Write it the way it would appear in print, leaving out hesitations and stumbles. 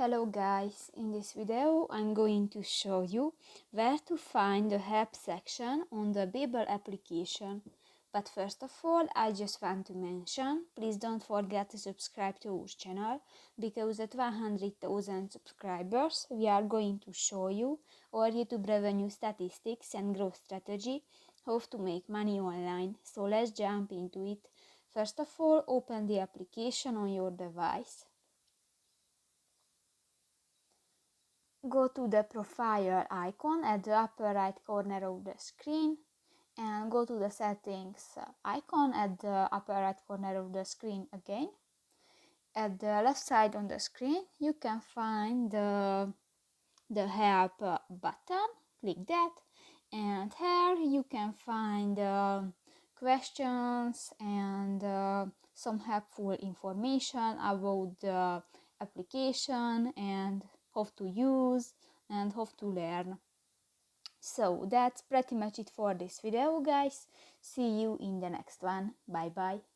Hello guys, in this video I'm going to show you where to find the help section on the Babbel application. But first of all, I just want to mention, please don't forget to subscribe to our channel, because at 100,000 subscribers we are going to show you our YouTube revenue statistics and growth strategy, how to make money online. So let's jump into it. First of all, open the application on your device. Go to the profile icon at the upper right corner of the screen and go to the settings icon at the upper right corner of the screen again. At the left side on the screen you can find the help button. Click that, and here you can find questions and some helpful information about the application and how to use and how to learn. So that's pretty much it for this video, guys. See you in the next one. Bye bye.